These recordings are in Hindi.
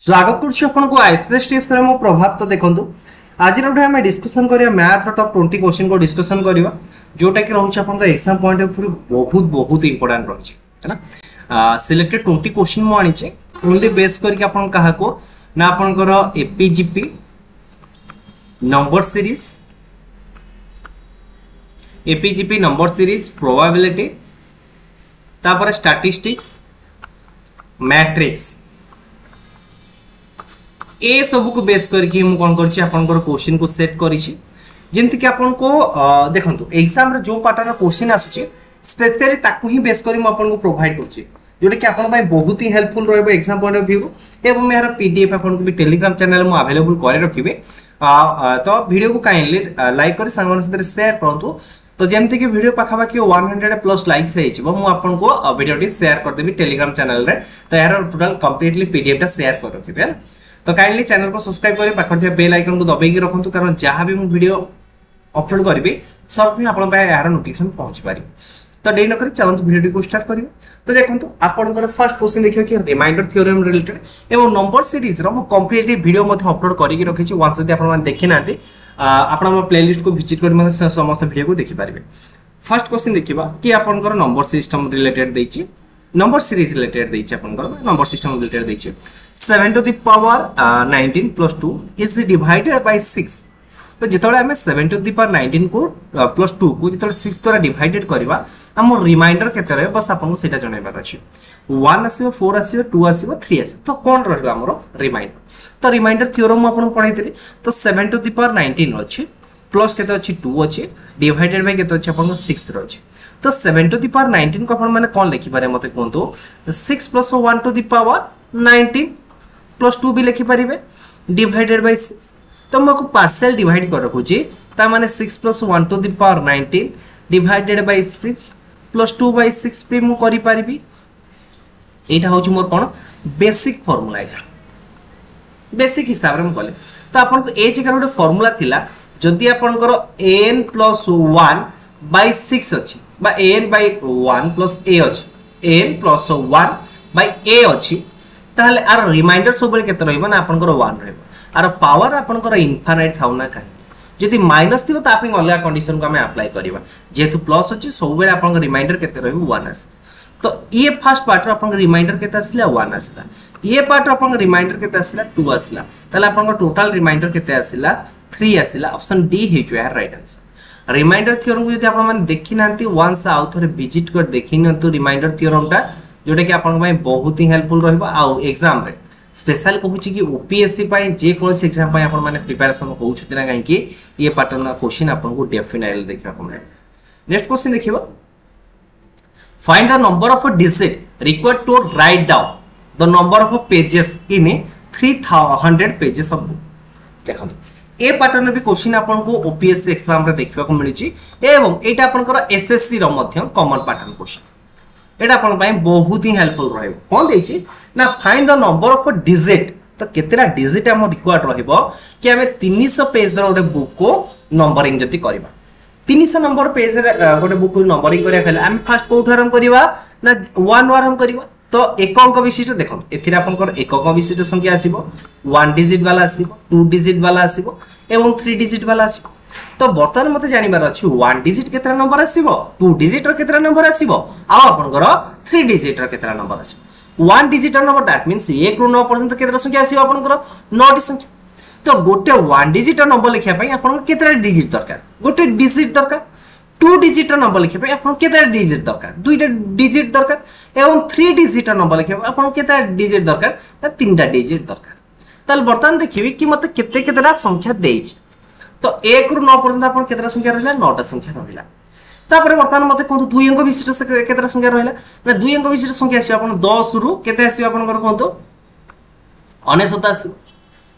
स्वागत करुँ आईसीएस टिप्स रे मो प्रभात। तो देखो आज आम डिस्कसन करिया मैथ टॉप 20 क्वेश्चन को डिस्कसन करिया जोटा कि रोचे आपन एग्जाम पॉइंट ऑफ व्यू बहुत बहुत इंपोर्टेंट रही है ना। सिलेक्टेड 20 क्वेश्चन मु आनी ओनली बेस करके आपन कहा को ना आपनकर एपीजीपी नंबर सीरीज प्रोबेबिलिटी तापर स्टैटिस्टिक्स मैट्रिक्स ए सब को बेस करके मु कोन करछि आपनकर क्वेश्चन को सेट करिछि जेंति कि आपन को देखंतु एग्जाम रे जो पैटर्न क्वेश्चन आसुछि स्पेशली ताकू ही बेस करी मु आपन को प्रोवाइड करछि जोटा कि आपन भाई बहुत ही हेल्पफुल रहबो एग्जाम पॉइंट ऑफ व्यू। एवं मेरा पीडीएफ आपन को भी टेलीग्राम चैनल मु अवेलेबल करे रखिबे। तो वीडियो को काइंडली लाइक करी संगन साथे शेयर करंतु। तो जेमति कि वीडियो पाखा बाकी 100 प्लस लाइक्स हे छिबो मु आपन को वीडियो टी शेयर कर देबी टेलीग्राम चैनल रे। तो यार टोटल कंप्लीटली पीडीएफ टा शेयर कर रखिबे। तो काइंडली चैनल को सब्सक्राइब करी पाखर बेल आइकन को दबाई रखंतु कारण जहां भी मु वीडियो अपलोड करबी सब आपन पाए यार नोटिफिकेशन पहुंच पारी। तो डे न करी चलंतु वीडियो को स्टार्ट करियो। तो देखंतु आपनकर फर्स्ट क्वेश्चन देखियो कि रिमाइंडर थ्योरम रिलेटेड एवं नंबर सीरीज रो मु कंप्लीटली वीडियो मध्ये अपलोड करी रखिछि। वंस यदि आपन देखि नांती आपन हम प्लेलिस्ट को विजिट करी मध्ये समस्त वीडियो को देखि पारिबे। फर्स्ट क्वेश्चन देखिबा कि आपनकर नंबर सिस्टम रिलेटेड देछि नंबर सीरीज रिलेटेड देछि आपनकर नंबर सिस्टम रिलेटेड देछि 7 to the power 19 plus 2 is divided by 6। तो जितने आम 7 to the power 19 को प्लस 2 को जितने 6 द्वारा डिवाइडेड करवा आम रिमाइंडर केते रहे बस आपन को सेटा जणाइबार अछि। 1 आसीबो 4 आसीबो 2 आसीबो 3 आसीबो। तो कोन रहला हमरो रिमाइंडर। तो रिमाइंडर थ्योरम आपन पढाइतली। तो 7 to the power 19 अछि प्लस केते अछि 2 अछि डिवाइडेड बाय केते अछि आपन 6 रो अछि। तो 7 to the power 19 को आपन माने कोन लिखि पारे मते कोंतो 6 plus 1 to the power 19 plus 2 भी लिखि पारिबे डिवाइडेड बाय 6। तो मको पार्शियल डिवाइड कर रखुची ता माने 6 plus 1 to the power 19 divided by 6 plus 2 by 6 पे मु करि पारिबी। एटा होची मोर कोन बेसिक फार्मूला है बेसिक हिसाब रे हम कहले। तो आपन को ए जगह ଗୋଟେ फार्मूला थिला जदि आपन करो an plus 1 by 6 अछि बा an by 1 plus a अछि an plus 1 by a अछि ताहले आर रिमाइंडर सबले केते रहइबो ना आपनकर 1 रहइबो आर पावर आपनकर इनफाइनाइट थाउ ना काहे जदि माइनस थिबो त आपन अलग कंडीशन को हमें अप्लाई करबा जेतु प्लस अछि सबले आपनकर रिमाइंडर केते रहइबो 1 आस। तो ये फर्स्ट पार्ट आपनकर रिमाइंडर केते आसिला 1 आसिला। ये पार्ट आपनकर रिमाइंडर केते आसिला 2 आसिला। ताहले आपनकर टोटल रिमाइंडर केते आसिला 3 आसिला। ऑप्शन डी हे जो है राइट आंसर। रिमाइंडर थ्योरम को यदि आपन माने देखि नांती वंस आउ थरे विजिट कर देखि नंतु रिमाइंडर थ्योरम टा जोटा कि आपन भाई बहुत ही हेल्पफुल रहबा। आ एग्जाम रे स्पेशल कहूची कि ओपीएससी पाई जे कोन एग्जाम पाई आपन माने प्रिपरेशन होउछथि ना काहे कि ये पैटर्न क्वेश्चन आपन को डेफिनेटली देखबा को मिले। नेक्स्ट क्वेश्चन देखिबा find the number of digit required to write down the number of pages in 300 pages of book. देखो ए पैटर्न भी क्वेश्चन आपन को ओपीएससी एग्जाम रे देखबा को मिलिछि एवं एटा आपन को एसएससी रो मध्यम कॉमन पैटर्न क्वेश्चन एटा अपन पाए बहुत ही हेल्पफुल रहइबो। कोन देछि ना find the number of digit. तो केतेरा डिजिट हम रिक्वायर्ड रहइबो कि हमें 300 पेज रो गोटे बुक को नंबरिंग जति करबा 300 नंबर पेज रे गोटे बुक को नंबरिंग करिया खले हम फर्स्ट कोठ आरंभ करबा ना 1 आरंभ करबा। तो एक अंक विशिष्ट देखो एथिरा अपन कर एक अंक विशिष्ट संख्या आसीबो 1 डिजिट वाला आसीबो 2 डिजिट वाला आसीबो एवं 3 डिजिट वाला आसीबो। तो बर्तमान मते जानिबार अछि 1 डिजिट केतरा नंबर आसीबो 2 डिजिट रो केतरा नंबर आसीबो आ आपनकर 3 डिजिट रो केतरा नंबर आसीबो। 1 डिजिट नंबर दैट मींस 1 रो 9 पर्यंत केतरा संख्या आसीबो आपनकर 9 टी संख्या। तो गोटे 1 डिजिट नंबर लिखिया पई आपन केतरा डिजिट दरकार गोटे डिजिट दरकार 2 डिजिट नंबर लिखिया पई आपन केतरा डिजिट दरकार 2टा डिजिट दरकार एवं 3 डिजिट नंबर लिखिया पई आपन केतरा डिजिट दरकार ना 3टा डिजिट दरकार। तल बर्तमान देखिबी कि मते केतरा संख्या देछि। तो 1 रु 9 पर्यंत आपन केतरा संख्या रहला 9टा संख्या रहला। तापर वर्तमान मते कोन 2 अंक विशिष्ट केतरा संख्या रहला ना 2 अंक विशिष्ट संख्या आसी आपन 10 रु केते आसी आपन कर कोन 99 आसी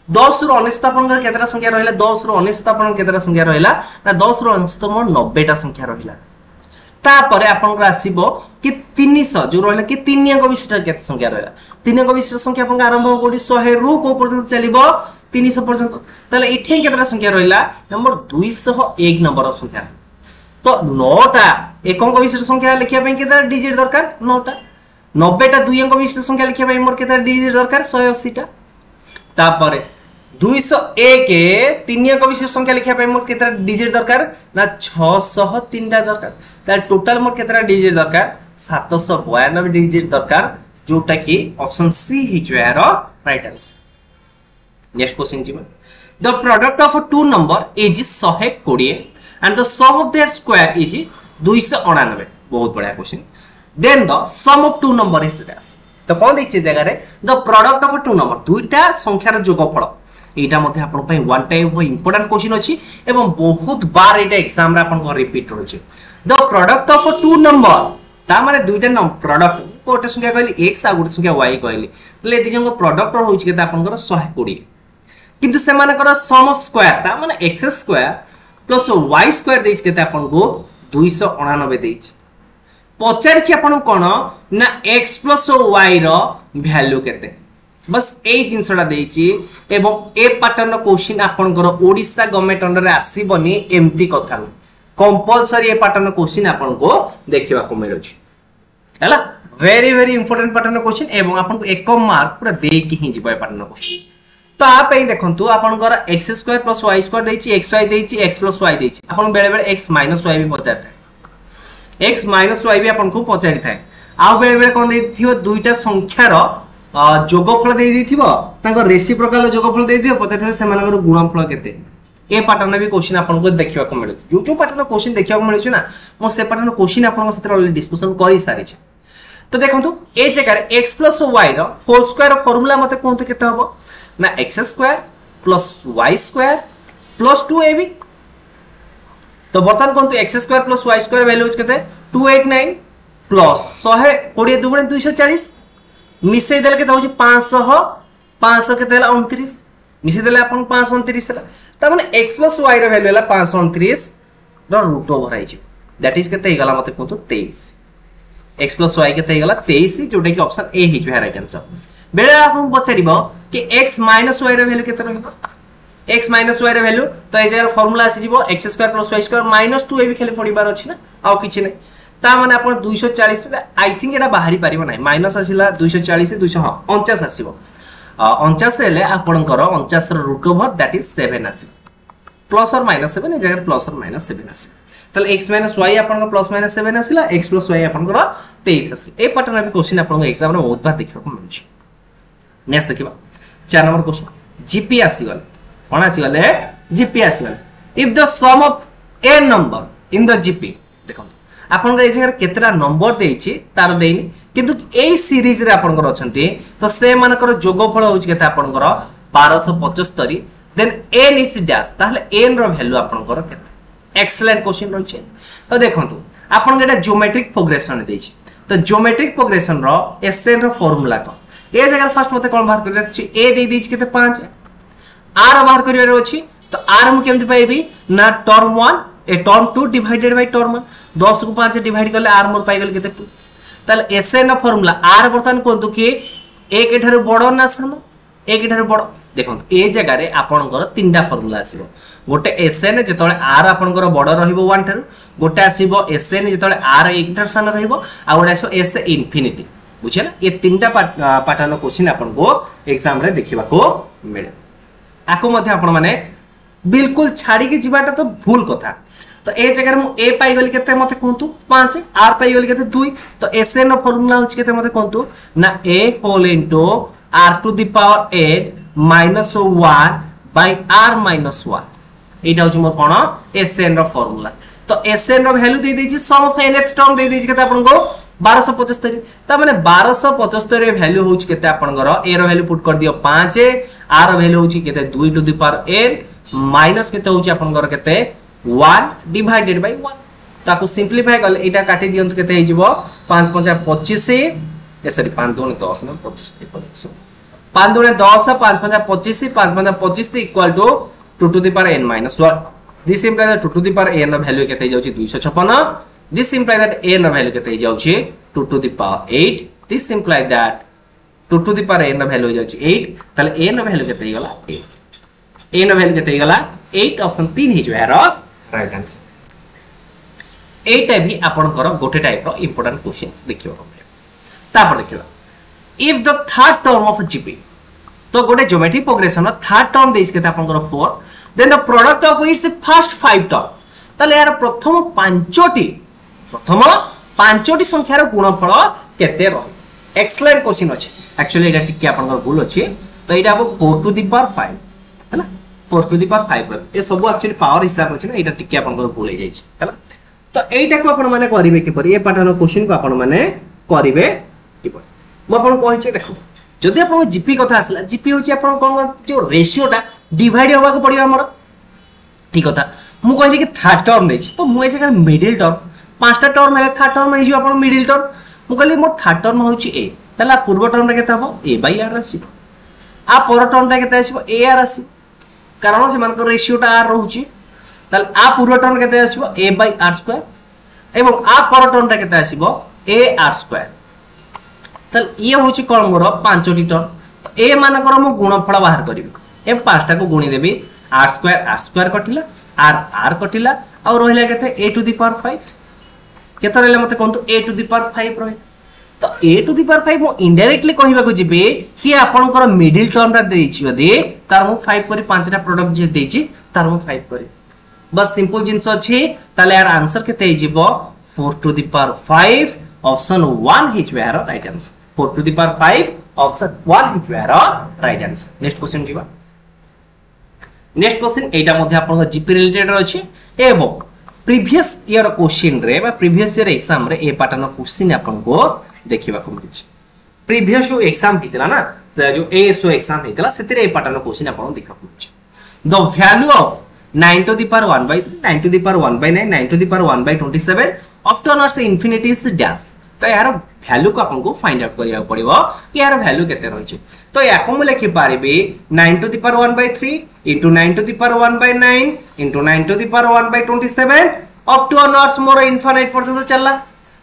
10 रु 99 आपन केतरा संख्या रहला 10 रु 99 आपन केतरा संख्या रहला ना 10 रु 99 मोर 90टा संख्या रहला। तापर आपन आसीबो कि 300 जो रहला कि 3 अंक विशिष्ट केते संख्या रहला 3 अंक विशिष्ट संख्या आपन आरंभ कोडी 100 रु को पर्यंत चलिबो 300 पर्यंत। ताले इथे केतरा संख्या रहला नंबर 201 नंबर ऑफ संख्या। तो 9टा एक अंक विशिष्ट संख्या लिखिया पई केतरा डिजिट दरकार 9टा 90टा 2 अंक विशिष्ट संख्या लिखिया पई मोर केतरा डिजिट दरकार 180टा। तापर 201 तीन अंक विशिष्ट संख्या लिखा पे मोर केतरा डिजिट दरकार ना 603 टा दरकार तार टोटल मोर केतरा डिजिट दरकार 792 डिजिट दरकार जोटा कि ऑप्शन सी हिज यार राइट आंसर। नेक्स्ट क्वेश्चन जी the product of two number is 120 and the sum of their square is 299 बहुत बढ़िया question. Then the sum of two number is that तो कौन देखिए जगह रे the product of two number दुईटा संख्यार जोगफल एटा मध्ये आपन पई one type of important question अछि एवं बहुत बार एटा एग्जाम रे आपन को रिपीट होछि। The product of two number ता माने दुईटा नंबर प्रोडक्ट गोटे संख्या कहली x आ गोटे संख्या y कहली ले दी जंग प्रोडक्ट होछि केता आपन को 120 किंतु से माने सम ऑफ स्क्वायर ता माने x square plus y square देछ केता आपन को 299 देछ पचारि छी आपन कोन ना x प्लस y रो वैल्यू केते बस ए जिनसडा देछि एवं ए पैटर्न क्वेश्चन आपन को ओडिसा गवर्नमेंट अंडर रे आसीबनी एम्ति कथा न कंपलसरी ए पैटर्न क्वेश्चन आपन को देखिबा को मिलु छी हैला very very important pattern question एवं आपन को एक मार्क पूरा दे कि ही जिबा पैटर्न क्वेश्चन। तो आप एई देखंतु आपन को x square plus y square देछि xy देछि x प्लस y देछि आपन बेले बेले x माइनस y भी पचार थाए x माइनस y भी आपन को पचारि थाए आ बेले बेले कोन देथियो दुईटा संख्यार जोगफल दे दिथिबो तांको रेसिप्रोकल जोगफल दे दियो पचार से मानकर गुणनफल केते ए पैटर्न भी क्वेश्चन आपन को देखिबा को मिलु जो पैटर्न क्वेश्चन देखिबा को मिलु ना मो से पैटर्न क्वेश्चन आपन को सत्र ऑलरेडी डिस्कशन करि सारि छै। तो देखंतु ए जगह रे x प्लस y रो होल स्क्वायर फार्मूला मते कोनते केते हबो ना x square plus y square plus 2ab तो बर्तन कोनते x square plus y square value केते 289 प्लस 120 दुगुणे 240 मिसै देले केते होछि 500 500 केते हला 29 मिसै देले अपन 529 हला त माने x प्लस y रो वैल्यू हला 529 रो रूट ओवर आइ छै दैट इज केते गला मते कोनतो 23 x प्लस y केते गला 23 जोटे कि option A his right answer. बेले आपन पचारिबो कि x माइनस y रो वैल्यू केते रहबो x माइनस y रो वैल्यू तो ए जगह फार्मूला आसी जिवो x square plus y square minus 2a भी खाली पडिबार अछि ना आ किछि नै ता माने अपन 240 आई थिंक एटा बाहरी पारिबो नै माइनस आसिला 240 200 हां 49 आसीबो 49 हेले आपनकर 49 रो रूट ओवर दैट इज 7 आसीबो प्लस और माइनस 7 ए जगह प्लस और माइनस 7 आसीबो तले x माइनस y आपन को plus minus 7 आसिला x plus y आपन को 23 आसी ए पैटर्न भी क्वेश्चन आपन को एग्जाम रे बहुत बार देखिबा को मिलुछि। नेक्स्ट देखिबा 4 नंबर क्वेश्चन जीपी आसी गले कोन आसी गले जीपी आसी गले if the sum of a number in the GP देखो आपन को ए जगह केतरा नंबर देछि तार देइनी किंतु ए सीरीज रे आपन को अछंती तो से मानकर जोगफल होछि केता आपन को 1275 देन n इज डैश ताहले n रो वैल्यू आपन को केते एक्सीलेंट क्वेश्चन रही है। तो देखंतु आपन एटा ज्योमेट्रिक प्रोग्रेशन देछि तो ज्योमेट्रिक प्रोग्रेशन रो एसएन रो फार्मूला को ए जगह फर्स्ट मते कोन बाहर करले छी ए दे दिछ केते 5 आर बाहर करिवार अछि तो आर हम केमति पाइबी ना term 1 a term 2 divided by term 1 10 को 5 डिवाइड करले आर मोर पाइ गेल केते 2 ताले एसएन रो फार्मूला आर बर्तन कोन कि एक एठार बडो ना सानो एक एठार बडो देखंतु ए जगह रे आपनकर तीनटा फार्मूला आसीबो गोटे एसएन जेतले आर आपनकर बडो रहिबो 1 ठार गोटे आसीबो एसएन जेतले आर एक ठार सानो रहिबो आ गोटे आसीबो एस इन्फिनिटी बुझिला ये तीनटा पैटर्न क्वेश्चन आपन को एग्जाम रे देखिबा को मिले आको मध्ये आपन माने बिल्कुल छाड़ी के जीवाटा तो भूल कथा तो ए जगह मु ए पाई गली केते मते कोंतु 5 आर पाई गली केते 2 तो एसएन रो फार्मूला होच केते मते कोंतु ना a whole into r to the power 8 minus 1 by r minus 1 एटा होच मोर कोन एसएन रो फार्मूला तो एसएन रो वैल्यू दे देछि सम ऑफ nth टर्म दे देछि केते आपन को 1275 ता माने 1275 रे वैल्यू होच केते आपन को a रो वैल्यू पुट कर दियो 5 r रो वैल्यू होच केते 2 to the power n minus केते होच आपन को केते 1 डिवाइडेड बाय 1 ताको सिंपलीफाई कर एटा काटी दियंत केते हे जिवो 5 5 25 ए सॉरी 5 2 10 न 25 5 2 10 5 5 25 5 5 25 equal to 2 to the power n minus 1 this imply that 2 to the power n रो वैल्यू केते हे जाउची 256 दिस इंप्लाई दैट n रो वैल्यू केते हे जाउची 2 to the power 8 this imply that 2 to the power n रो वैल्यू हे जाउची 8 ताले n रो वैल्यू केते हे गला 8 n रो वैल्यू केते हे गला 8 ऑप्शन 3 हे जो यार राइट आंसर एटा भी आपनकर गोटे टाइप रो इंपोर्टेंट क्वेश्चन देखियो तापर देखियो if the third term of GP तो गोटे ज्योमेट्रिक प्रोग्रेशन थर्ड टर्म देइछ केते आपनकर 4 then the product of its first 5 term ताले यार प्रथम पांचोटी संख्यार गुणफल केते रही एक्सलेंट क्वेश्चन अछि एक्चुअली एटा टिके आपनकर भूल अछि तो एटा अब 4 टू द पावर 5 हैला 4 टू द पावर 5 ए सब एक्चुअली पावर हिसाब अछि ना एटा टिके आपनकर भूल हे जाय छै हैला तो एटा को आपण माने करिवे कि परि ए पैटर्न क्वेश्चन को आपण माने करिवे कि परि म आपण कहै छै देखो जदि आपण जीपी कथा आसला जीपी होची आपण कोन जो रेशियोटा डिवाइड होबा को पड़ियो हमर ठीक कथा मु कहली कि थर्ड टर्म नै तो मु ए जगह मिडिल टर्म पांचटा टर्म है थर्ड टर्म है जो आपण मिडिल टर्म मु कहली मोर थर्ड टर्म होची ए तला पूर्व टर्म रे केता हो a by r आसी आ पर टर्म रे केता आसीबो a r आसी कारण से मानकर रेशियोटा r रहूची तल आ पूर्व टर्म केता आसीबो a by r स्क्वायर एवं आ पर टर्म रे केता आसीबो a r स्क्वायर तल ये होची कोन मोर पांचटी टर्म ए मानकर मु गुणफल बाहर करबी ए पांचटा को गुणी देबी r स्क्वायर कटिला r कटिला और रहला केते a टू द पावर 5 केते रहला मते कोन तो a टू द पावर 5 रहे तो a टू द पावर 5 मु इनडायरेक्टली कहिबा को जिबे कि आपनकर मिडिल टर्म रा देछि यदि तार मु 5 करी पांचटा प्रोडक्ट जे देछि तार मु 5 करी बस सिंपल जिंस अछि ताले यार आंसर केते हे जिवो 4 टू द पावर 5 ऑप्शन 1 हिच वेयर right answer 4 to the power 5 option 1 हिच वेयर राइट आंसर नेक्स्ट क्वेश्चन जिबा नेक्स्ट क्वेश्चन एटा मध्ये आपन जीपी रिलेटेड अछि एवं प्रीवियस ईयर क्वेश्चन रे बा प्रीवियस ईयर एग्जाम रे ए पैटर्न क्वेश्चन आपन को देखिबा को मिलछि प्रीवियस जो एग्जाम हितला ना जो एएसओ एग्जाम हितला सेतिरे ए पैटर्न क्वेश्चन आपन देखा मिलछि the value of 9 to the power 1 by 9 to the power 1 by 9 9 to the power 1 by 27 up to onwards infinity is dash तो यार वैल्यू को आपन को फाइंड आउट करिया पड़िबो कि यार वैल्यू केते रहै छै तो याको मु लिखि पारिबे 9 to the power 1 by 3 into 9 to the power 1 by 9 into 9 to the power 1 by 27 up to onwards more infinite पर्यंत चलला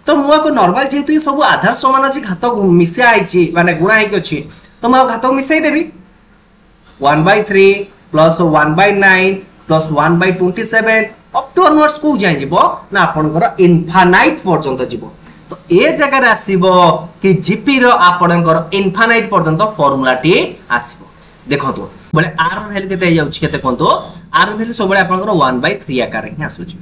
तो मु को नॉर्मल जेतु ई सब आधार समान अछि घात मिसा आइछि माने गुणा आइ के अछि तो मु घात मिसाई देबी 1 by 3 plus 1 by 9 plus 1 by 27 up to onwards को जाय जिवो ना आपनकर इनफिनिट पर्यंत जिवो तो ए जगह रे आसीबो कि जीपी रो आपनकर इनफिनिट पर्यंत फार्मूला टी आसीबो देखो तो बोले r वैल्यू केते जाउछि केते कोंतो r वैल्यू सब बळे आपनकर 1/3 आकार रे आसुछि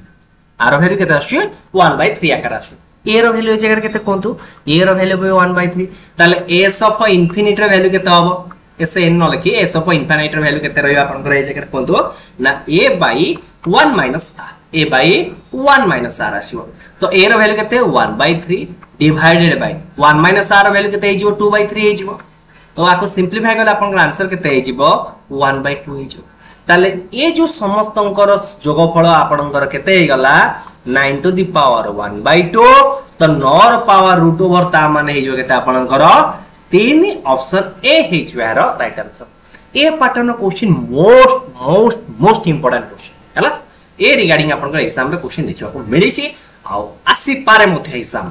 r वैल्यू केते आसुछि 1/3 आकार आसु a रो वैल्यू ए जगह केते कोंतो a रो वैल्यू 1/3 ताले s ऑफ इनफिनिट रो वैल्यू केते हबो s n न लिखि s ऑफ इनफिनिट रो वैल्यू केते रहयो आपनकर ए जगह कोंतो ना a by 1 minus r a by 1 minus r आसीबो तो a रो वैल्यू केते 1/3 डिवाइडेड बाय 1 minus r रो वैल्यू केते हे जिवो 2/3 हे जिवो तो आको सिंपलीफाई करले आपन आंसर केते हे जिवो 1/2 हे जिवो ताले ए जो समस्तंकर जोगफल आपनकर केते हे गला 9 टू द पावर 1/2 तो 9 रो पावर रूट ओवर ता माने हे जिवो केते आपनकर 3 ऑप्शन ए हे जिवार राइट आंसर ए pattern question most important question हला ए रिगार्डिंग आपन एग्जाम रे क्वेश्चन देखिबा को मिली छी आ आसी पारे मथे एग्जाम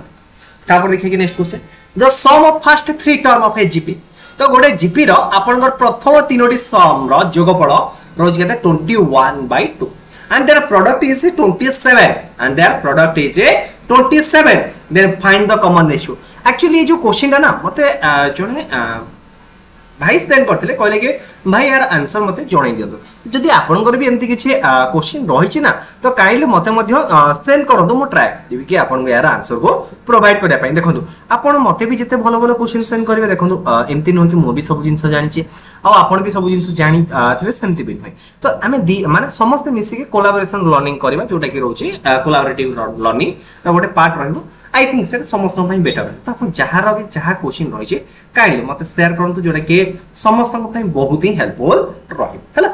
तापर देखि कि next question the sum of first 3 term of a GP तो गोटे जीपी रो आपन प्रथम तीनोटी सम रो जोगफल रोज केते 21/2 and their product is 27 and their product is 27 then find the common ratio actually ये जो क्वेश्चन ना मते जने भाई सेंड करथिले कहले कि भाई यार आंसर मते जणाई दियौ जदि आपनकर भी एमती किछि क्वेश्चन रहि छि ना तो काइले मते मध्य सेंड कर दो मो ट्राई देबी कि आपन यार आंसर को प्रोवाइड करिया पई देखंतु आपन मते भी जते भलो भलो क्वेश्चन सेंड करबे देखंतु एमती न कि मो भी सब जिंस जानि छि आ आपन भी सब जिंस जानि थबे सेमती भी भाई तो हमें माने समस्त मिसी के कोलैबोरेशन लर्निंग करबा जोटा कि रहउछि कोलैबोरेटिव लर्निंग गोटे पार्ट रहइबो आई थिंक से समस्त पई बेटर तो आपन जहार भी जहा क्वेश्चन रहि छि काइले मते शेयर करंतु जोटा कि समस्त पई बहुत ही हेल्पफुल रहि हला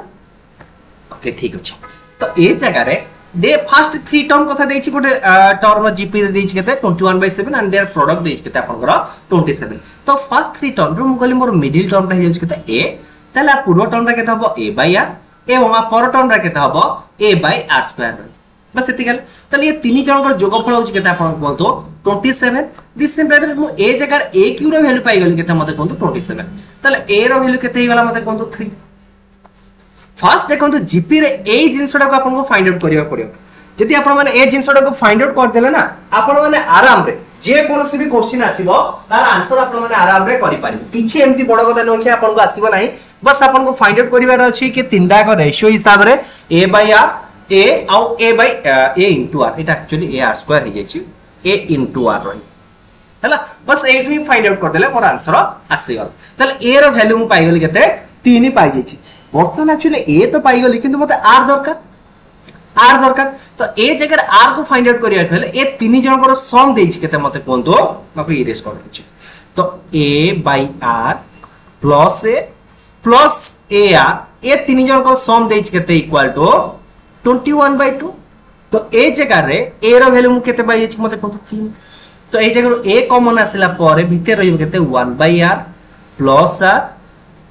ओके ठीक अछि तो ए जगह रे दे फर्स्ट 3 टर्म कथा देइ छि गोटे टर्म जीपी रे देइ छि केते 21/7 एंड देयर प्रोडक्ट देइ छि केते आपनकर 27 तो फर्स्ट 3 टर्म रो मुगली मोर मिडिल टर्म रे हे छि केते a तला पूर्व टर्म रे केते हबो a by r एवं आ पर टर्म रे केते हबो a by r स्क्वायर बस एतिकल तले ये तीन जनकर जोगफल होछि केते आपन बोलतो 27 दिस सिंपल मु ए जगह a क्यू रो वैल्यू पाई गेली केते मते कोंतो 27 तले a रो वैल्यू केते हिगला मते कोंतो 3 फर्स्ट देखंतु जीपी रे ए जिंसडा को आपन को फाइंड आउट करिया पड़ियो जदि आपन माने ए जिंसडा को फाइंड आउट कर देले ना आपन माने आराम रे जे कोनोसी भी क्वेश्चन आसीबो तार आंसर आपन माने आराम रे करि पारिबो किछि एम्ति बड़ कथा न कि आपन को आसीबो नाही बस आपन को फाइंड आउट करिवार अछि कि तीनटा को रेशियो हिसाब रे a by r a आउ a by a into r इटा एक्चुअली a r स्क्वायर हो जायछि a into r रही हला बस एठु ही फाइंड आउट कर देले मोर आंसर आसी गल तले a रो वैल्यू म पाइ गली केते 3 पाइ जायछि वर्तमान एक्चुअली a तो पाइ गली किंतु मते r दरकार तो ए जगह r को फाइंड आउट करिया कहले ए तीन जन को सम देछि केते मते कोंतो मको इरेज कर देछि तो a by r plus a r ए तीन जन को सम देछि केते इक्वल टू 21/2 तो ए जगह रे a रो वैल्यू मु केते पाइ जाछि मते कोंतो 3 तो ए जगह a कॉमन आसिला पारे भितर रहिबो केते 1/r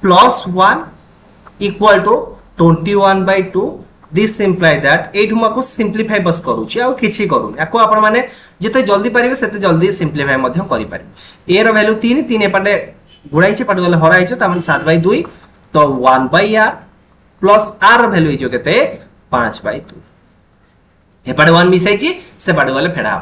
plus 1 equal to 21/2 this imply that एठु मको सिंपलीफाई बस करूची आ किछि करू याको आपण माने जते जल्दी पारिबे सेते जल्दी सिंपलीफाई मध्य करि पारिबे a रो वैल्यू 3 एपाटे गुणाइछि पाटे गले हराइछो त माने 7/2 तो 1/r प्लस r रो वैल्यू हिजो केते 5/2 एपाटे 1 मिसाइछि से पाटे गले फेडा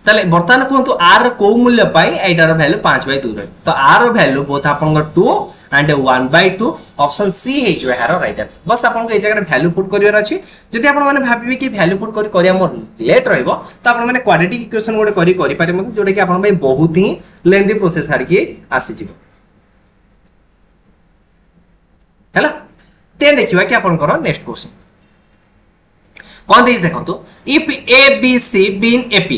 तले वर्तमान कोंतु r को मूल्य पाई एटार वैल्यू 5/2 रही तो r रो वैल्यू बोथ आपन 2 एंड 1/2 ऑप्शन सी हे जो है राइट आंसर बस आपन को ए जगह वैल्यू पुट करिवार अछि जदि आपन माने भाबिबे कि वैल्यू पुट करिया मोर लेट रहइबो तो आपन माने क्वाड्रेटिक इक्वेशन गोटे करि पारे मते जोडे कि आपन भाई बहुत ही लेंथी प्रोसेस हार के आसी जिवो हैला ते देखिबा कि आपन करो नेक्स्ट क्वेश्चन कोन देइस देखंतु if a b c be in ap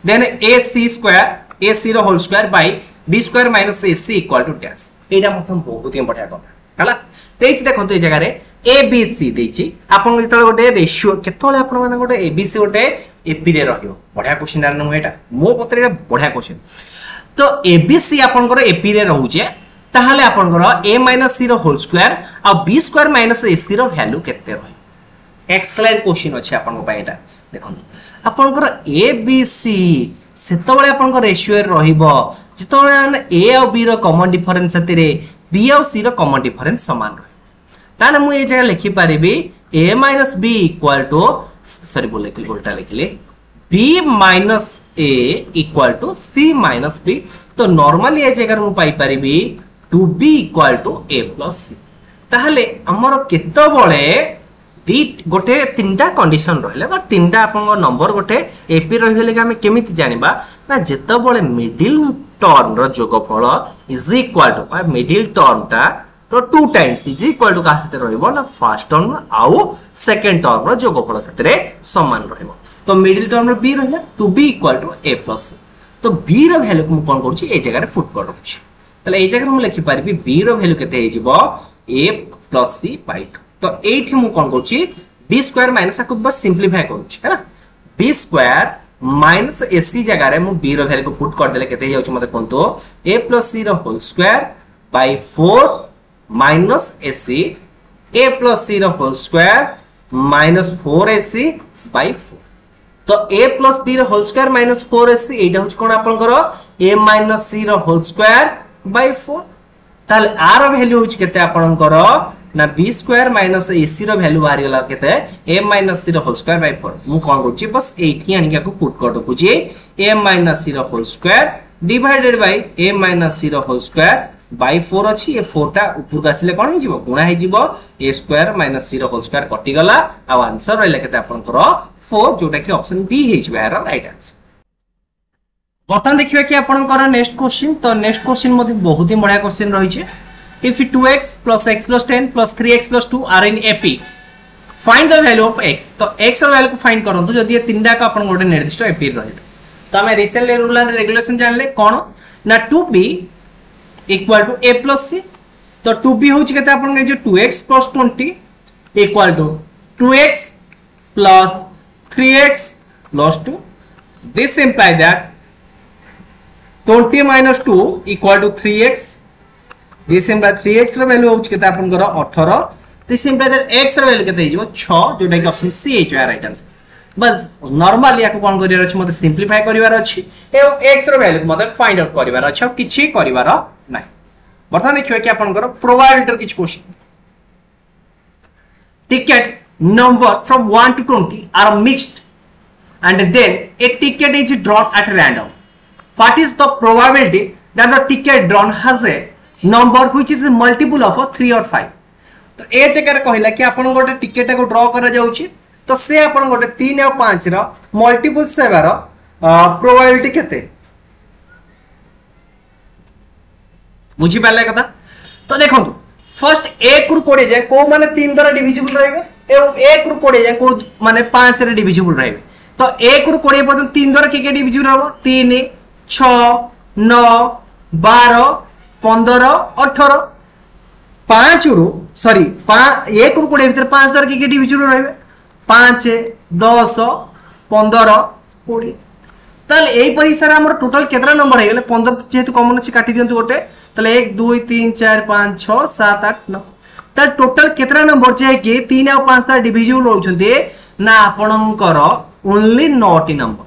then ac square ac रो whole square by b square minus ac equal to dash एटा मतलब बहुत ही बढ़िया कथा हला तेज देखो तो ए जगह रे a b c देछि आपन जतले गोटे रेशियो केतले आपन माने गोटे a b c गोटे ap रे रहियो बढ़िया क्वेश्चन आर न एटा मो पत्रे बढ़िया क्वेश्चन तो a b c आपन को ap रे रहउचे ताहाले आपन को a माइनस c रो होल स्क्वायर आ b स्क्वायर माइनस ac रो वैल्यू केते रही एक्सलेंट क्वेश्चन अछि आपन को पाइटा देखंतु आपन को a b c सेतबळे आपन को रेशियो रहिबो जितबळे a और b रो कॉमन डिफरेंस सेतिरे b और c रो कॉमन डिफरेंस समान रही ताने मु ए जगह लिखि पारिबी a - b equal to sorry बोले कि उल्टा लिखले b - a equal to c - b तो नॉर्मली ए जगह मु पाई पारिबी 2b equal to a + c ताहले हमर केतबळे गोटे तीनटा कंडीशन रहले बा तीनटा आपन नंबर गोटे एपी रहिले कि हम केमिति जानिबा ना जेतबळे मिडिल टर्म रो जोगफल is equal to middle term टा तो 2 टाइम्स इज इक्वल टू का सेते रहइबो ना फर्स्ट टर्म आउ सेकंड टर्म रो जोगफल सेते समान रहइबो तो मिडिल टर्म रो b रहला 2b equal to a + c तो b रो वैल्यू को कोन करछि ए जगह रे पुट कर रछि तले ए जगह हम लिखि पारबी b रो वैल्यू केते हे जिवो a + c/2 तो एठी मु कोन करछि b स्क्वायर माइनस को बस सिंपलीफाई करछि है ना b स्क्वायर माइनस ac जगह रे मु b रो वैल्यू को पुट कर देले केते जाउछ मते कोनतो a + c रो whole square by 4 minus ac a + c रो whole square minus 4ac by 4 तो a + b रो होल स्क्वायर माइनस 4ac एटा होछ कोन आपन करो a - c रो होल स्क्वायर बाय 4 ताले r रो वैल्यू होछ केते आपन करो ना b स्क्वायर माइनस ac रो वैल्यू बाहर गेला केते a - c रो होल स्क्वायर बाय 4 मु कोन करछि बस एठी आनिका को पुट कर दो जे a - c रो whole square divided by a - c रो होल स्क्वायर बाय 4 अछि ए 4 टा ऊपर का आसीले कोन हे जिवो गुणा हे जिवो a स्क्वायर - c रो होल स्क्वायर कटि गला आ आंसर रहले केते आपन करो 4 जोटा कि ऑप्शन बी हे जिवो यार राइट आंसर बर्तन देखिबा कि आपन करो नेक्स्ट क्वेश्चन तो नेक्स्ट क्वेश्चन मध्ये बहुत ही बढ़िया क्वेश्चन रही छे if 2x plus x plus 10 plus 3x plus 2 are in AP find the value of x तो x रो वैल्यू को फाइंड करंतु जदी ये तीनटा का अपन गोटे निर्दिष्ट AP रही तो हम रिसेंटली रूल एंड रेगुलेशन जानले कोन ना 2b equal to a plus c तो 2b होची केते अपन के जो 2x plus 20 equal to 2x plus 3x plus 2 this imply that 20 minus 2 equal to 3x this imply 3x रो वैल्यू होच केता अपन करो 18 this imply that x value value केते हिजो 6 जोटा कि ऑप्शन सी हे जो राइट आंसर बस नॉर्मली याको कोन करिवार अछि मते सिंपलीफाई करिवार अछि एवं x रो वैल्यू मते फाइंड आउट करिवार अछि और किछि करिवार नै बर्तमान देखिबा कि अपन करो प्रोबेबिलिटी किछ question ticket number from 1 to 20 are mixed and then a ticket is drawn at random What is the probability that the ticket drawn has a number which is a multiple of 3 or 5? तो ए जगह कहला कि आपण गोटे टिकेट को ड्रॉ करा जाउची तो से आपण गोटे 3 और 5 रो मल्टीपल सेवार प्रोबेबिलिटी केते बुझी पाले कथा। तो देखो फर्स्ट 1 रु 20 जाए को माने 3 द्वारा डिविजिबल रहबे एवं 1 रु 20 जाए को माने 5 रे डिविजिबल रहबे। तो 1 रु 20 पर्यंत 3 द्वारा के डिविजिबल रहबो 3 6 9 12 15 18 5 रु सॉरी 1 रु 20 भीतर 5 द्वारा के डिविजिबल रहबे 5 10 15 20 ताले एई परिसर हमर टोटल केतरा नंबर हे गेले 15 जेहेतु कॉमन अछि काटी दियंतु गोटे ताले 1 2 3 4 5 6 7 8 9 ताले टोटल केतरा नंबर जे कि 3 और 5 ता डिविजिबल होउछन्ते ना आपणकर ओनली 9 टी नंबर।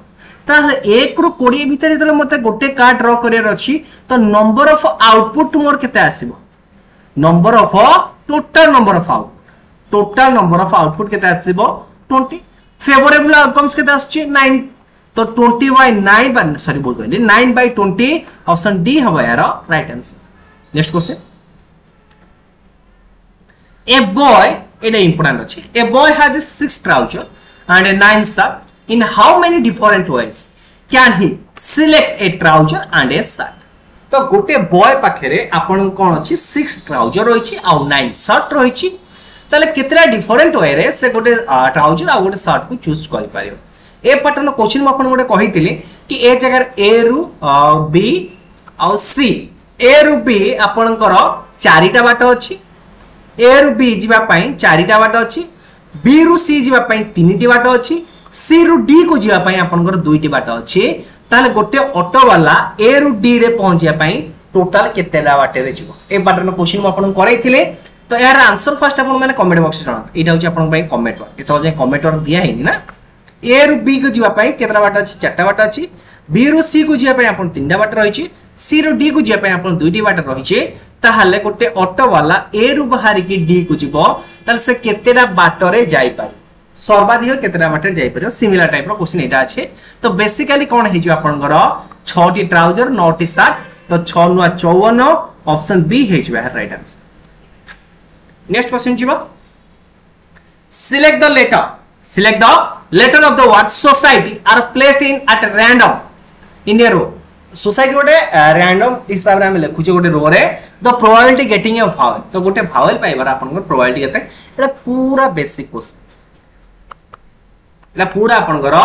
ताले 1 रु 20 भीतर जले मते गोटे कार्ड ड्रॉ करियर अछि तो नंबर ऑफ आउटपुट मोर केते आसीबो number of total number of output केते आसीबो 20 फेवरेबल आउटकम्स केते आछी 9 तो 20 by 9 by सॉरी बोल गए 9 by 20 ऑप्शन डी हबो यार right answer. Next question a boy it important अछि a boy has 6 trouser and a 9 shirt in how many different ways can he select a trouser and a shirt। तो गोटे बॉय पाखरे आपण कोन अछि 6 ट्राउजर रहिछि आ 9 शर्ट रहिछि ताले केतरा डिफरेंट वे रे से गोटे ट्राउजर आ गोटे शर्ट को चूज करि पारियो। ए पैटर्न क्वेश्चन में आपन गोटे कहितिले कि ए जगह ए रु बी आ सी ए रु बी आपनकर चारिटा बाट अछि ए रु बी जिबा पई चारिटा बाट अछि बी रु सी जिबा पई तीनटी बाट अछि सी रु डी को जिबा पई आपनकर दुईटी बाट अछि ताले गोटे ऑटो वाला ए रु डी रे पहुंचिया पई टोटल केतेला बाटे रे जिवो। ए पैटर्न क्वेश्चन में आपन करैथिले तो यार आंसर फर्स्ट आपन माने कमेंट बॉक्स जणा एटा होची आपन पई कमेंट वर्क एतो जे कमेंट वर्क दिया हेनी ना ए रु बी को जिबा पई केतरा बाट अछि चारटा बाट अछि बी रु सी को जिबा पई आपन तीनटा बाट रहिछि सी रु डी को जिबा पई आपन दुईटी बाट रहिछि ताहाले गोटे ऑटो वाला ए रु बाहरी की डी को जिवो ताले से केतेटा बाट रे जाई पारि सर्वाधिक केतेटा बाट रे जाई पारि सिमिलर टाइप रो क्वेश्चन एटा अछि। तो बेसिकली कोन हे जो आपनकर 6 टी ट्राउजर 9 टी शर्ट तो 6 नु 54 ऑप्शन बी हे जो राइट आंसर। नेक्स्ट क्वेश्चन जिवो select the letter of the word society are placed in at random in a row। Society गोटे रैंडम हिसाब रे हम लिखु गोटे रो रे the probability getting a vowel तो गोटे vowel पाइबार आपन प्रोबेबिलिटी केते एटा पूरा बेसिक क्वेश्चन एटा पूरा आपनकर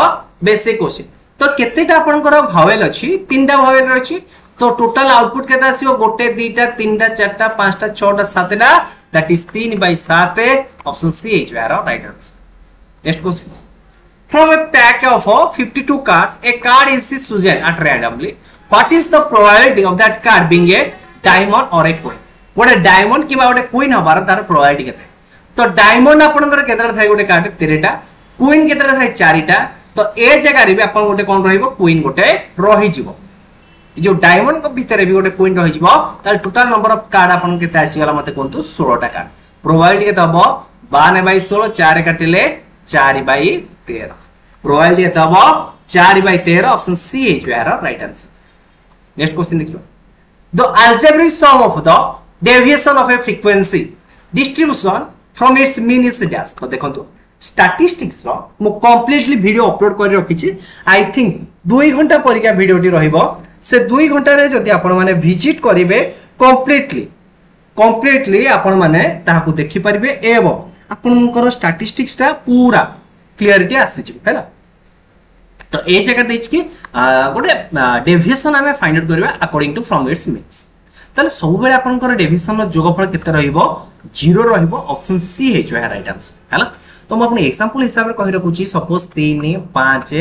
बेसिक क्वेश्चन। तो केतेटा आपनकर vowel अछि तीनटा vowel अछि तो टोटल आउटपुट केते आसीबो गोटे दुईटा तीनटा चारटा पांचटा छटा सातटा that is 3 by 7 option C is right answer. Next question. From a pack of 52 cards, a card is chosen at randomly. What is the probability of that card being a diamond or a coin? What a diamond किबा गोटे coin हबार तार probability केते? तो diamond आपनकर केतरा थाय गोटे कार्ड 13टा, coin केतरा थाय 4टा, तो ए जगह रे भी आपन गोटे कोन रहिबो coin गोटे रहि जिवो। जो डायमंड को भीतर भी गोटे coin रहि जिवो, तार टोटल नंबर ऑफ कार्ड आपन केते आसी गला मते कोनतु 16टा कार्ड। probability केते हबो 52 by 16 4 काटिले 4 by 13 प्रोबेबिलिटी तब 4 by 13 option C is right answer. Next question देखियो the algebraic sum of the deviation of a frequency distribution from its mean is dash. तो देखंतु स्टैटिस्टिक्स रो मु कंप्लीटली वीडियो अपलोड कर रखिछि आई थिंक 2 घंटा परिका वीडियोटी रहिबो से 2 घंटा रे जदि आपण माने विजिट करिवे कंप्लीटली आपण माने ताहाकू देखि परिबे एवं आपनकर स्टैटिस्टिक्स ता पूरा क्लियरिटी आसी छै हैला। तो ए जगह देछि कि गोटे डेविएशन हमें फाइंड आउट करबा according to from its means ताले सब बेले आपनकर डेविएशन रो जोगफल केते रहइबो 0 रहइबो ऑप्शन सी हे छै राइट आंसर हैला। तो हम अपन एग्जांपल हिसाब रे कहि रखुची सपोज 3 5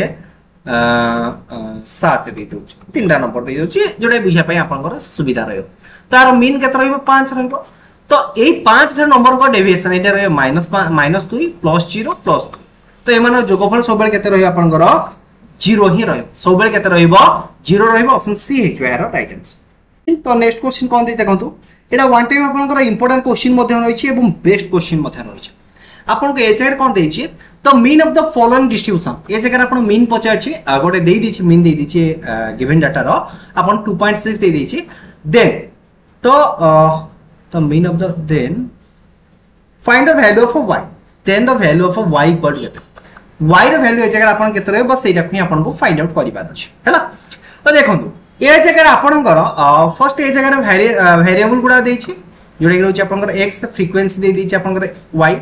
7 दे दउ तीनटा नंबर दे दउ जोडे बुझा पय आपनकर सुविधा रहयो तार मीन केते रहइबो 5 रहइबो। तो ए 5 टा नंबर को डेविएशन एटा रे -2 +0 +2 तो एमान जोगफल सब बेले केते रहइबो आपनकर 0 ही रहइबो सब बेले केते रहइबो 0 रहइबो ऑप्शन सी हे छै राइट आंसर। तो नेक्स्ट क्वेश्चन कोन दे देखंतु एटा वन टाइम आपनकर इंपोर्टेंट क्वेश्चन मध्ये रहिछि एवं बेस्ट क्वेश्चन मध्ये रहिछि आपन को ए जगह कोन देछि तो mean of the following distribution ए जगह आपन मीन पचारछि गोटे देई दिछि मीन देई दिछि गिवन डाटा रो आपन 2.6 देई दिछि देन तो mean of the then find the value of y then the value of y equal केते y रो वैल्यू ए जगह आपन केते रहबो सेटा पनि आपन को फाइंड आउट करिबार अछि हैला तो देखंतु ए जगह आपनकर फर्स्ट ए जगह वेरिएबल गुडा देछि जोडे रहउछि आपनकर x फ्रीक्वेंसी दे दिछि आपनकर y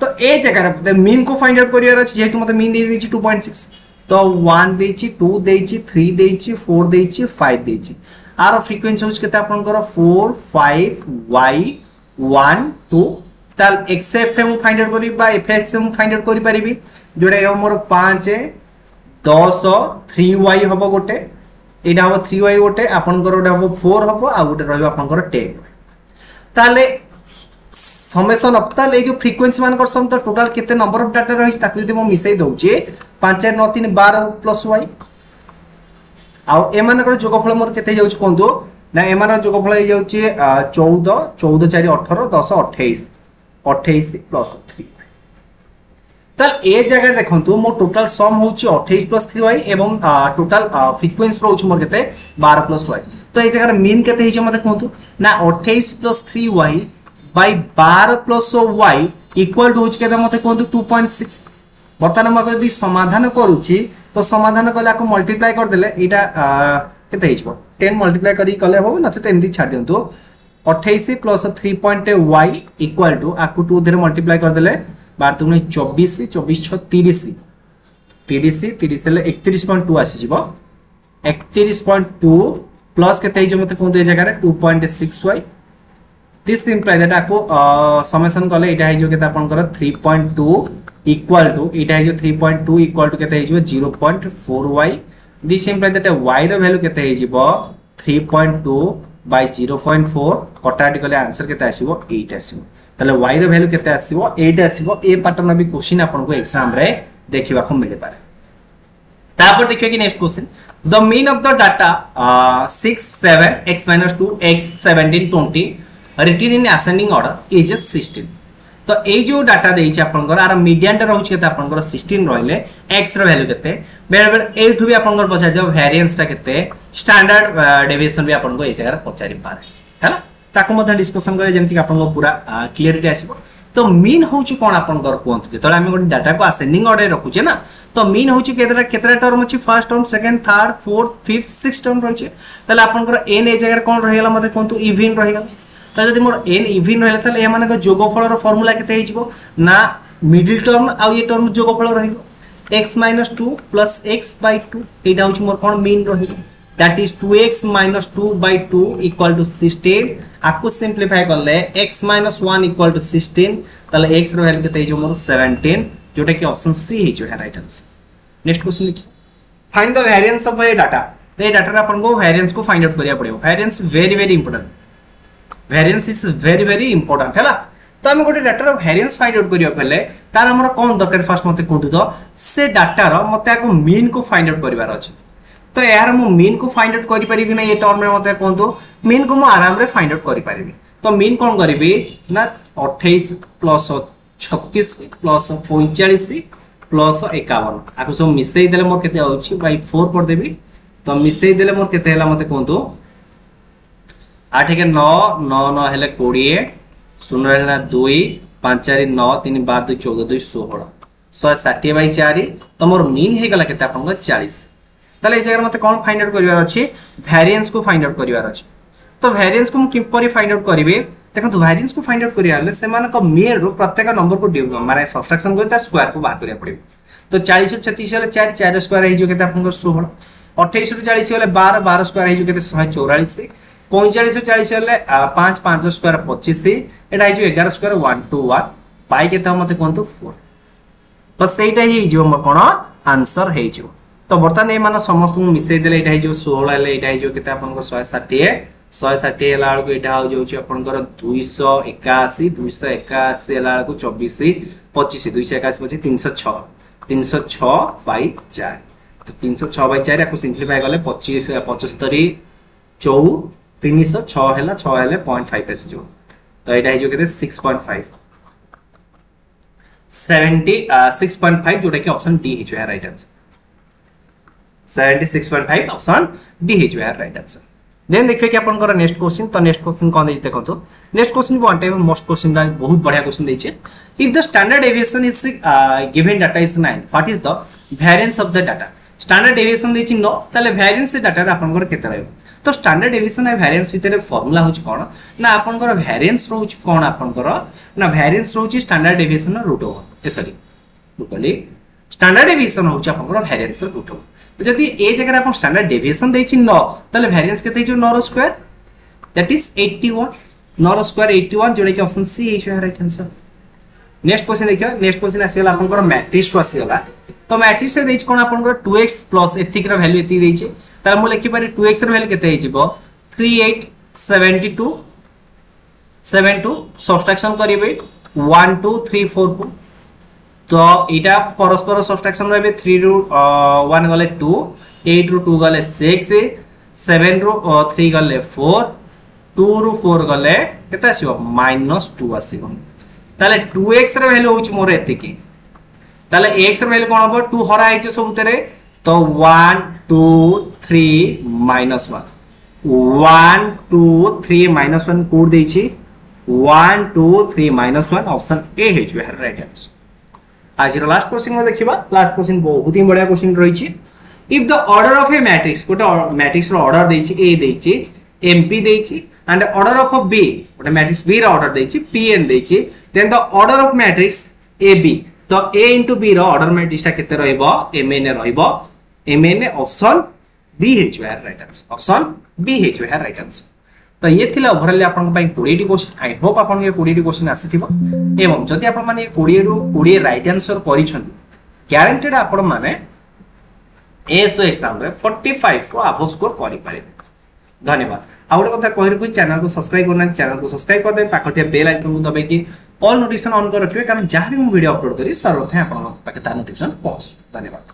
तो ए जगह मीन को फाइंड आउट करियार अछि जेतु मते मीन दे दिछि 2.6 तो 1 देछि 2 देछि 3 देछि 4 देछि 5 देछि आरो फ्रीक्वेंसी होछि केते आपनकर 4 5 y 1 2 ताल xf हम फाइंड आउट करी बा fx हम फाइंड आउट करि परिबी जोडे हमर 5 10 3y हबो गोटे एटा हबो 3y गोटे आपनकर ओटा हबो 4 हबो आ गोटे रहबो आपनकर 10 ताले समेशन ऑफ ताले जो फ्रीक्वेंसी मान कर सम तो टोटल केते नंबर ऑफ डाटा रही ताकि यदि म मिसै दउचे 5 4 9 3 12 प्लस y आ ए मानकर जोगफल मोर केते जाउछ कोंदो ना ए मानकर जोगफल हे जाउचे 14 14 4 18 10 28 28 प्लस 3 ताल ए जगह देखंतु मो टोटल सम होउची 28 प्लस 3y एवं टोटल फ्रीक्वेंसी रहउछ मोर केते 12 प्लस y तो ए जगह मीन केते हिचे मते कोंतु ना 28 plus 3y by 12 plus y equal to होउछ केते मते कोंतु 2.6 बर्तमान म यदि समाधान करूची तो समाधान कला को मल्टीप्लाई कर देले एटा केते हिचबो 10 मल्टीप्लाई करी कले हो नचे ते एमदी छाड़ दियंतु 28 प्लस 3.y इक्वल टू आकु 2 धरे मल्टीप्लाई कर देले 12 दुने 24 24 6 30 30 30 ले 31.2 आसी जिवो 31.2 प्लस केते हिजो मते कोन दे जगह रे 2.6y दिस इंप्लाई दैट आको समेशन कले एटा हिजो केते आपन कर 3.2 इक्वल टू एटा हिजो 3.2 इक्वल टू केते हिजो 0.4y this imply that y रो वैल्यू केते हिजो 3.2 by 0.4 कटाटी कले आंसर केते आसीबो 8 आसीबो तले y रो वैल्यू केते आसीबो 8 आसीबो ए पैटर्न भी क्वेश्चन आपन को एग्जाम रे देखिबा को मिले पारे तापर देखियो कि next question the mean of the data 6 7 x - 2 x 17 20 written in ascending order is 16 तो ए जो डाटा देइछ आपनकर आर मीडियन टा रहउछ केते आपनकर 16 रहले x रो वैल्यू केते बेर बेर एठु भी आपनकर पछा जो वेरिएंस टा केते स्टैंडर्ड डेविएशन भी आपनको ए जगह पचारि पारे हैला ताको मध डिस्कशन करे जेमति आपनको पूरा क्लियरिटी आसीबो तो मीन होउछ कोन आपनकर कोंत जेतले हम गोटे डाटा को असेंडिंग ऑर्डर रखुचे ना तो मीन होउछ केतरा टर्म अछि first term second third fourth fifth sixth term रहिছে तले आपनकर n ए जगह कोन रहिला मते कोंतु इवन रहिला तो जदि मोर n इवन रहला तले ए माने जोगफल रो फार्मूला केते हिजबो ना मिडिल टर्म आ ये टर्म जोगफल रहिबो x - 2 + x / 2 एटा होउछ मोर कोन मीन रहिबो दैट इज 2x - 2 / 2 = 16 आकु सिंपलीफाई करले x - 1 = 16 तले x रो वैल्यू केते हिजो मोर 17 जोटा कि ऑप्शन सी हिजो है राइट आंसर नेक्स्ट क्वेश्चन देखिए find the variance of A data तो ये डाटा अपन को वेरिएंस को फाइंड आउट करिया पड़िबो variance very important variance is very important हैला तो हम गोटे डाटा रो वेरिएंस फाइंड आउट करिया पहले तार हमर कोन दरकार फर्स्ट मते कोंतु तो से डाटा रो मते आको मीन को फाइंड आउट करिवार अछि तो यार मो मीन को फाइंड आउट करि परिबि ना ये टर्म में मते कोंतु मीन को मो आराम रे फाइंड आउट करि परिबि तो मीन कोन करिबि ना 28 प्लस 36 प्लस 45 प्लस 51 आको सब मिसई देले मोर केते आउछि बाय 4 कर देबी तो मिसई देले मोर केते हैला मते कोंतु 8 के 9 9 9 हेले 20 0 हेला 2 5 4 9 3 12 2 14 2 16 160 बाय 4 तो मोर मीन हे गला केते आपन 40 तले ए जगह मते कोन फाइंड आउट करिवार अछि वेरिएंस को फाइंड आउट करिवार अछि तो वेरिएंस को हम किपरि फाइंड आउट करिवे देखो तो वेरिएंस को फाइंड आउट करियाले से माने को मीन रो प्रत्येक नंबर को माने सब्ट्रैक्शन कर ता स्क्वायर को बाहर करिया पड़िबो तो 40 रो 36 हेले 4 4 स्क्वायर हे जो केते आपन 16 28 रो 40 हेले 12 12 स्क्वायर हे जो केते 144 45 रो 40 हेले 5 5 स्क्वायर 25 एटा हे जो 11 स्क्वायर 121 पाई केते मते कोंतु 4 बस एटा ही जो म कोन आंसर हे जो तो बर्तमान ए माने समस्त मिसई देले एटा हे जो 16 हेले एटा हे जो केते आपन 160 160 हेला को एटा हो जो छी आपन 281 281 हेला को 24 25 281 25 306 306 बाय 4 तो 306 बाय 4 को सिंपलीफाई करले 25 75 4 306 हेला 6 हेले 0.5 आसी जो तो एटा हे जो केते 6.5 76.5 जोटा कि ऑप्शन डी है राइट आंसर 76.5 ऑप्शन डी है राइट आंसर देन देखिए कि आपन नेक्स्ट क्वेश्चन तो नेक्स्ट क्वेश्चन कौन देछि देखो तो next question one type most question दा बहुत बढ़िया क्वेश्चन देछि if the standard deviation is given data is 9 what is the variance of the data standard deviation देछि 9 ताले वेरिएंस से डाटा आपन केते रहबो तो स्टैंडर्ड डेविएशन और वेरिएंस भितर फार्मूला होछ कोन ना आपन वेरिएंस रोच कोन आपन ना वेरिएंस रोच standard deviation root over sorry totally standard deviation होछ आपन वेरिएंस रूट ओवर जदि ए जगह आप स्टैंडर्ड डेविएशन देछि 9 ताले वेरिएंस केते हिजो 9 रो स्क्वायर दैट इज 81 9 रो स्क्वायर 81 जोडे कि ऑप्शन सी है राइट आंसर नेक्स्ट क्वेश्चन देखियो नेक्स्ट क्वेश्चन आसीला आपन मैट्रिक्स को आसीला तो मैट्रिक्स से देछि कोन आपन 2x प्लस एतिक रो वैल्यू एति देछि ताले मु लिखि पारे 2x रो वैल्यू केते हिजो 3872 72 सब्ट्रैक्शन करिवे 1 2 3 4 को तो इटा परस्पर सब्ट्रैक्शन रे 3 रू 1 गले 2 8 रू 2 गले 6 7 रू 3 गले 4 2 रू 4 गले केता आसीबो -2 आसीबो ताले 2x रे वैल्यू होछ मोर एतिकी ताले x रे वैल्यू कोन हबो 2 हरा आइछ सबुतरे तो 1 2 3 -1 1 2 3 -1 कोड देछि 1 2 3 -1 ऑप्शन ए हे जो है राइट आंसर आज लास्ट क्वेश्चन में देखिबा लास्ट क्वेश्चन बहुत ही बढ़िया क्वेश्चन रही छी if the order of a matrix गोटे मैट्रिक्स रो ऑर्डर देछि ए देछि एमपी देछि एंड ऑर्डर ऑफ बी गोटे मैट्रिक्स बी रो ऑर्डर देछि पीएन देछि then the order of matrix AB तो ए इनटू बी रो ऑर्डर मैट्रिक्स ता केते रहइबो एमएन रहइबो एमएन ऑप्शन बी है जो है राइट आंसर ऑप्शन बी है जो है राइट आंसर तो ये थिला ओवरऑल आपन पई 20 टी क्वेश्चन आई होप आपन के 20 टी क्वेश्चन आसीथिबो एवं जदि आपन माने 20 रु 20 राइट आंसर करिछन गारंटेड आपन माने एसओ एग्जाम रे 45 को अबव स्कोर करि पारे धन्यवाद आ गोटे कथा कहरि को चैनल को सब्सक्राइब करना चैनल को सब्सक्राइब कर दे पाखटिया बेल आइकन को दबाई कि ऑल नोटिफिकेशन ऑन कर रखिबे कारण जहां भी मु वीडियो अपलोड करी सर्वप्रथम आपन पाखे ता नोटिफिकेशन पहुंच धन्यवाद।